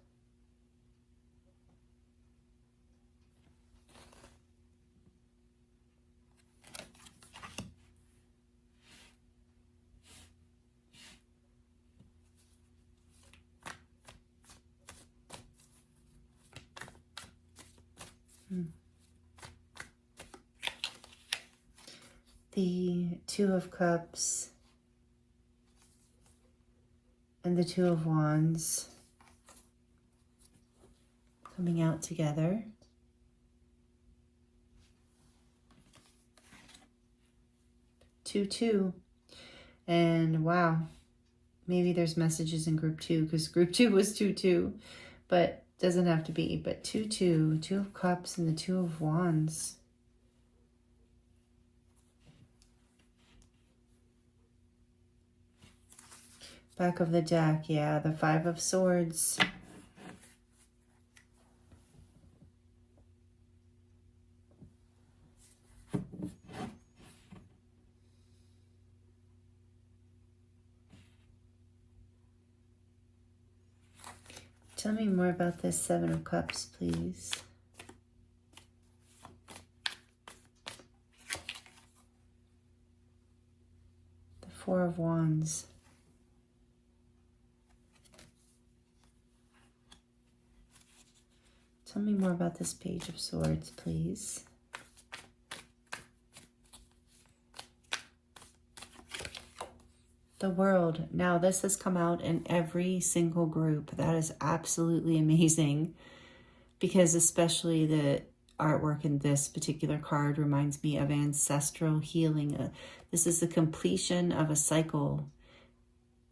The 2 of Cups and the 2 of Wands coming out together. Two. And wow, maybe there's messages in group 2 because group 2 was 2, but doesn't have to be. But 2, 2 of Cups and the 2 of Wands. Back of the deck, yeah, the 5 of Swords. Tell me more about this 7 of Cups, please. The 4 of Wands. Tell me more about this Page of Swords, please. The World. Now, this has come out in every single group. That is absolutely amazing, because especially the artwork in this particular card reminds me of ancestral healing. This is the completion of a cycle,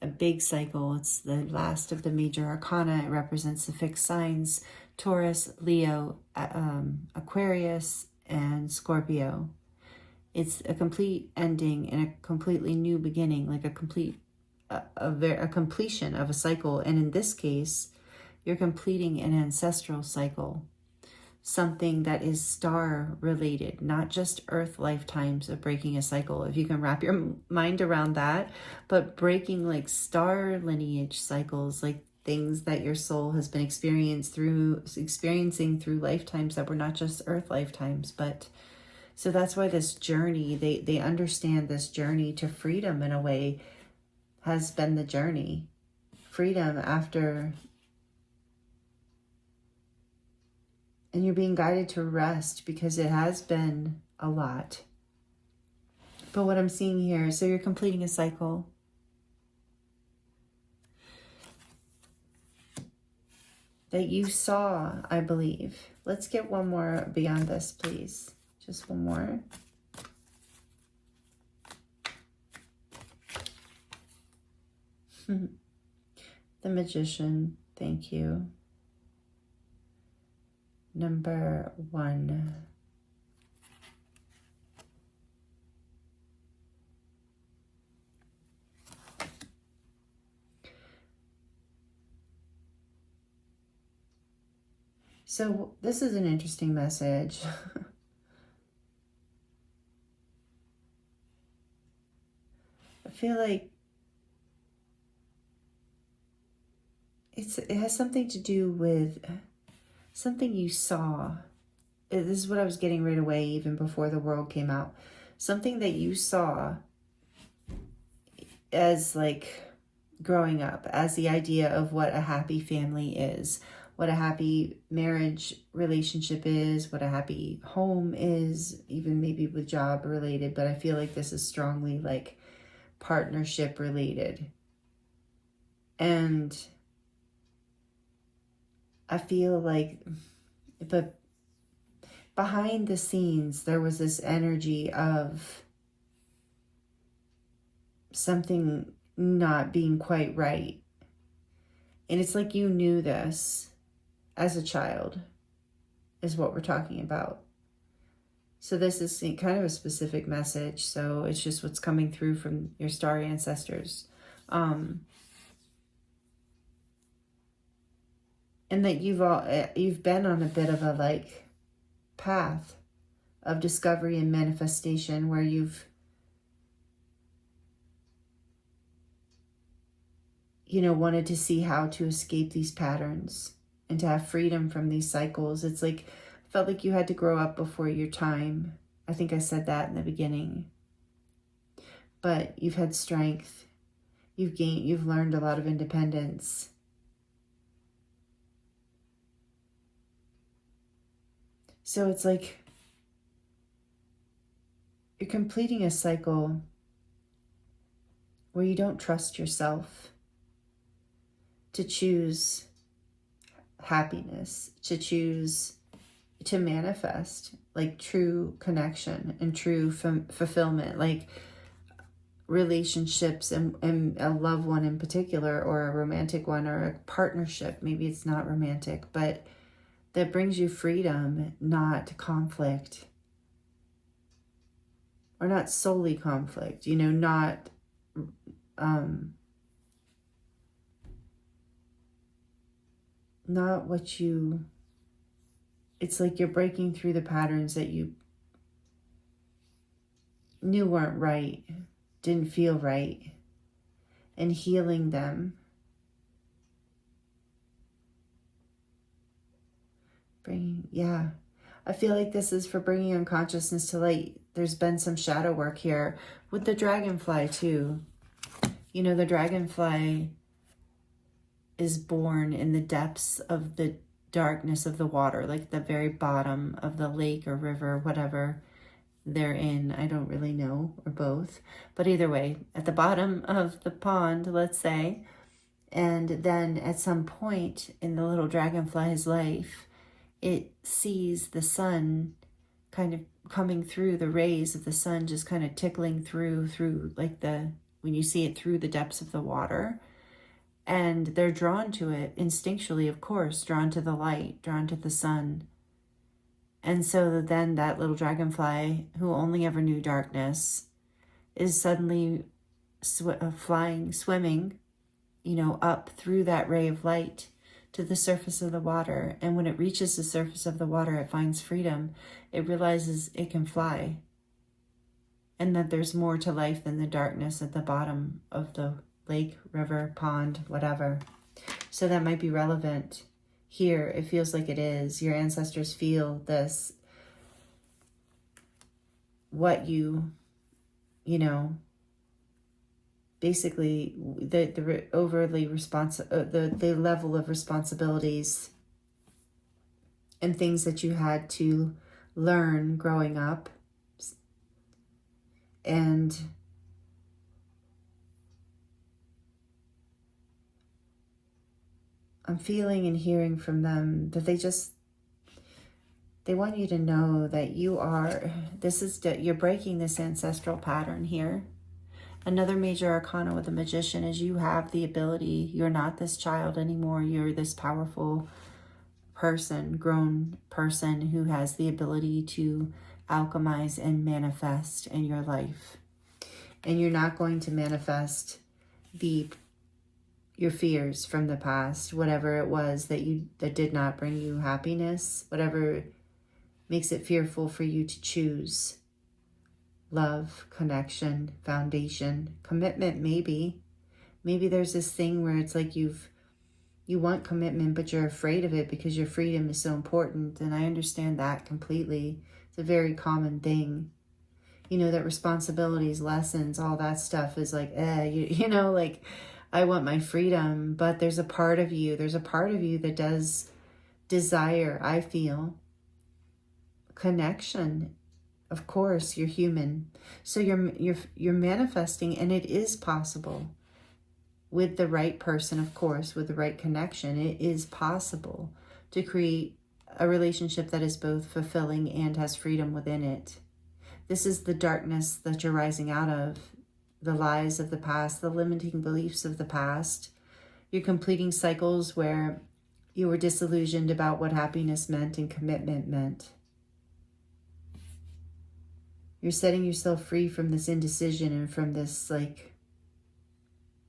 a big cycle. It's the last of the major arcana. It represents the fixed signs: Taurus, Leo, Aquarius, and Scorpio. It's a complete ending and a completely new beginning, like a completion of a cycle. And in this case, you're completing an ancestral cycle, something that is star related, not just earth lifetimes of breaking a cycle, if you can wrap your mind around that, but breaking like star lineage cycles, like things that your soul has been experiencing through lifetimes that were not just earth lifetimes. But so that's why this journey, they understand this journey to freedom in a way has been the journey. Freedom after, and you're being guided to rest because it has been a lot. But what I'm seeing here, so you're completing a cycle. That you saw, I believe. Let's get one more beyond this, please. Just one more. The Magician, thank you. Number 1. So this is an interesting message. I feel like it has something to do with something you saw. This is what I was getting right away, even before the World came out. Something that you saw as like growing up, as the idea of what a happy family is, what a happy marriage relationship is, what a happy home is, even maybe with job related. But I feel like this is strongly like partnership related. And I feel like behind the scenes, there was this energy of something not being quite right. And it's like you knew this as a child, is what we're talking about. So this is kind of a specific message. So it's just what's coming through from your starry ancestors. And that you've been on a bit of a like path of discovery and manifestation where you've, wanted to see how to escape these patterns and to have freedom from these cycles. It's like, felt like you had to grow up before your time. I think I said that in the beginning. But you've had strength. You've learned a lot of independence. So it's like you're completing a cycle where you don't trust yourself to choose happiness, to choose to manifest like true connection and true fulfillment, like relationships and a loved one in particular, or a romantic one, or a partnership. Maybe it's not romantic, but that brings you freedom, not conflict, or not solely conflict, not what you, it's like you're breaking through the patterns that you knew weren't right, didn't feel right, and healing them. I feel like this is for bringing unconsciousness to light. There's been some shadow work here with the dragonfly too. The dragonfly is born in the depths of the darkness of the water, like the very bottom of the lake or river, whatever they're in. I don't really know, or both. But either way, at the bottom of the pond, let's say, and then at some point in the little dragonfly's life, it sees the sun kind of coming through, the rays of the sun just kind of tickling through like when you see it through the depths of the water. And they're drawn to it instinctually, of course, drawn to the light, drawn to the sun. And so then that little dragonfly, who only ever knew darkness, is suddenly swimming, up through that ray of light to the surface of the water. And when it reaches the surface of the water, it finds freedom. It realizes it can fly. And that there's more to life than the darkness at the bottom of the lake, river, pond, whatever. So that might be relevant here. It feels like it is. Your ancestors feel this, what basically the overly the level of responsibilities and things that you had to learn growing up. And I'm feeling and hearing from them that they want you to know that you're breaking this ancestral pattern here. Another major arcana with the magician is you have the ability, you're not this child anymore, you're this powerful person, grown person who has the ability to alchemize and manifest in your life. And you're not going to manifest your fears from the past, whatever it was that did not bring you happiness, whatever makes it fearful for you to choose. Love, connection, foundation, commitment, maybe. Maybe there's this thing where it's like you want commitment, but you're afraid of it because your freedom is so important. And I understand that completely. It's a very common thing. That responsibilities, lessons, all that stuff is like, like, I want my freedom, but there's a part of you that does desire, I feel, connection. Of course, you're human. So you're manifesting, and it is possible with the right person, of course, with the right connection. It is possible to create a relationship that is both fulfilling and has freedom within it. This is the darkness that you're rising out of, the lies of the past, the limiting beliefs of the past. You're completing cycles where you were disillusioned about what happiness meant and commitment meant. You're setting yourself free from this indecision and from this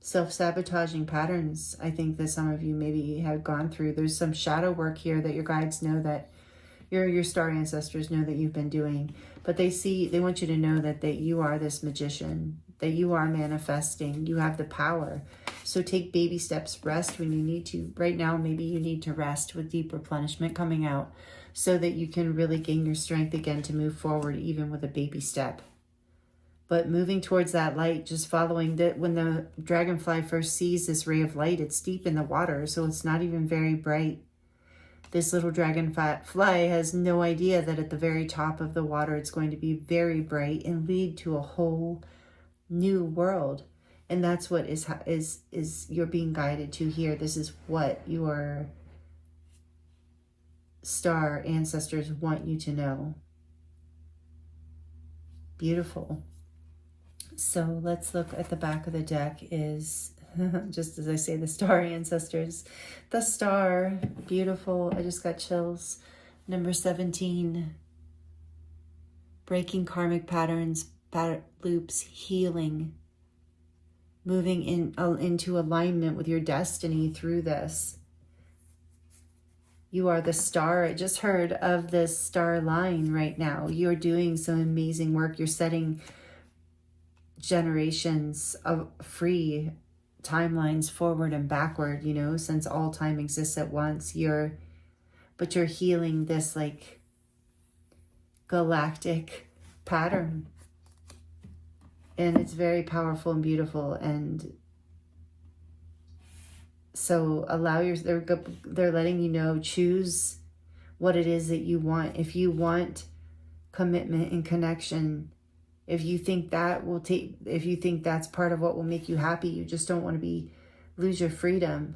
self-sabotaging patterns. I think that some of you maybe have gone through. There's some shadow work here that your guides know, that your star ancestors know that you've been doing. But they want you to know that you are this magician, that you are manifesting. You have the power. So take baby steps, rest when you need to. Right now, maybe you need to rest with deep replenishment coming out, so that you can really gain your strength again to move forward, even with a baby step. But moving towards that light, just following that. When the dragonfly first sees this ray of light, it's deep in the water, so it's not even very bright. This little dragonfly has no idea that at the very top of the water, it's going to be very bright and lead to a whole new world. And that's what is you're being guided to here. This is what your star ancestors want you to know. Beautiful. So let's look at the back of the deck. Is just as I say, the star ancestors, the star, beautiful. I just got chills. Number 17, breaking karmic patterns, loops, healing, moving into alignment with your destiny through this. You are the star. I just heard of this star line right now. You're doing some amazing work. You're setting generations of free timelines forward and backward, since all time exists at once. But you're healing this galactic pattern. And it's very powerful and beautiful. And So they're letting you know, choose what it is that you want. If you want commitment and connection, if you think that's part of what will make you happy, you just don't want to lose your freedom,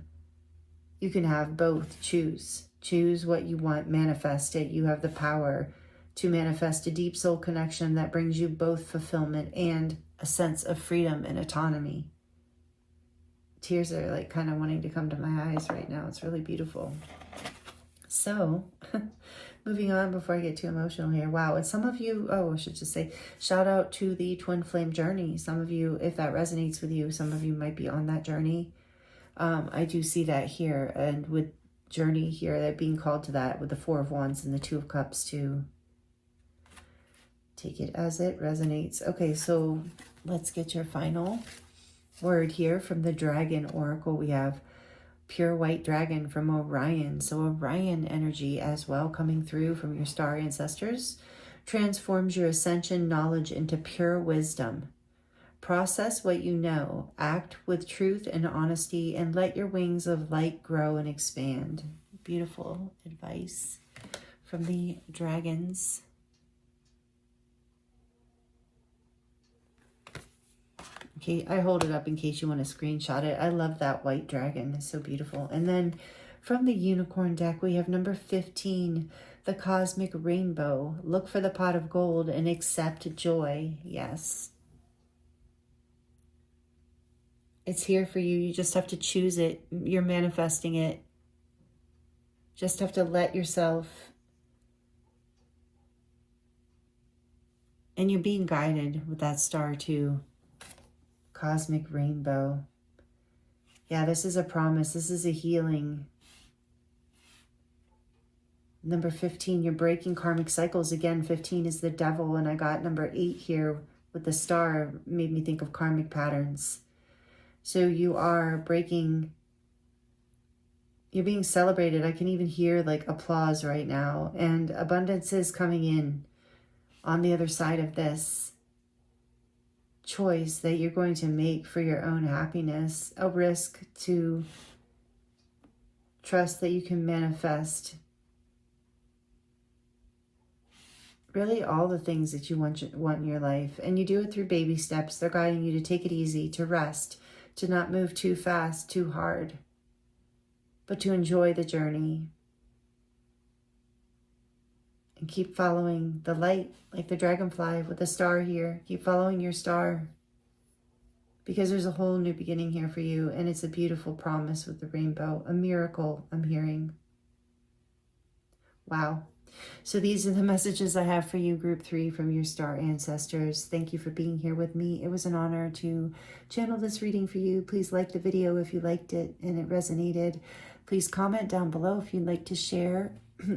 you can have both. Choose what you want, manifest it. You have the power to manifest a deep soul connection that brings you both fulfillment and a sense of freedom and autonomy. Tears are like kind of wanting to come to my eyes right now. It's really beautiful. So, moving on before I get too emotional here. Wow, and some of you, I should just say, shout out to the Twin Flame Journey. Some of you, if that resonates with you, some of you might be on that journey. I do see that here, and with journey here, that being called to that with the Four of Wands and the Two of Cups too. Take it as it resonates. Okay, so let's get your final word here from the Dragon Oracle. We have pure white dragon from Orion. So Orion energy as well coming through from your star ancestors transforms your ascension knowledge into pure wisdom. Process what you know, act with truth and honesty, and let your wings of light grow and expand. Beautiful advice from the dragons. Okay, I hold it up in case you want to screenshot it. I love that white dragon. It's so beautiful. And then from the unicorn deck, we have number 15, the cosmic rainbow. Look for the pot of gold and accept joy. Yes. It's here for you. You just have to choose it. You're manifesting it. Just have to let yourself. And you're being guided with that star too. Cosmic rainbow. Yeah, this is a promise. This is a healing. Number 15, you're breaking karmic cycles. Again, 15 is the devil. And I got number 8 here with the star. Made me think of karmic patterns. So you are breaking, you're being celebrated. I can even hear like applause right now. And abundance is coming in on the other side of this choice that you're going to make for your own happiness. A risk to trust that you can manifest really all the things that you want in your life. And you do it through baby steps. They're guiding you to take it easy, to rest, to not move too fast, too hard, but to enjoy the journey. And keep following the light, like the dragonfly with the star here. Keep following your star, because there's a whole new beginning here for you. And it's a beautiful promise with the rainbow, a miracle I'm hearing. Wow. So these are the messages I have for you, group 3, from your star ancestors. Thank you for being here with me. It was an honor to channel this reading for you. Please like the video if you liked it and it resonated. Please comment down below if you'd like to share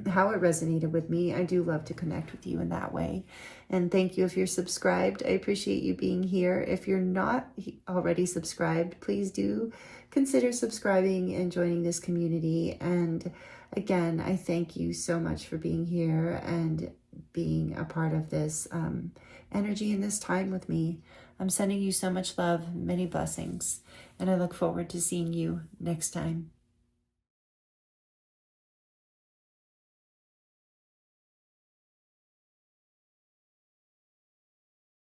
how it resonated with me. I do love to connect with you in that way. And thank you if you're subscribed. I appreciate you being here. If you're not already subscribed, please do consider subscribing and joining this community. And again, I thank you so much for being here and being a part of this energy and this time with me. I'm sending you so much love, many blessings, and I look forward to seeing you next time.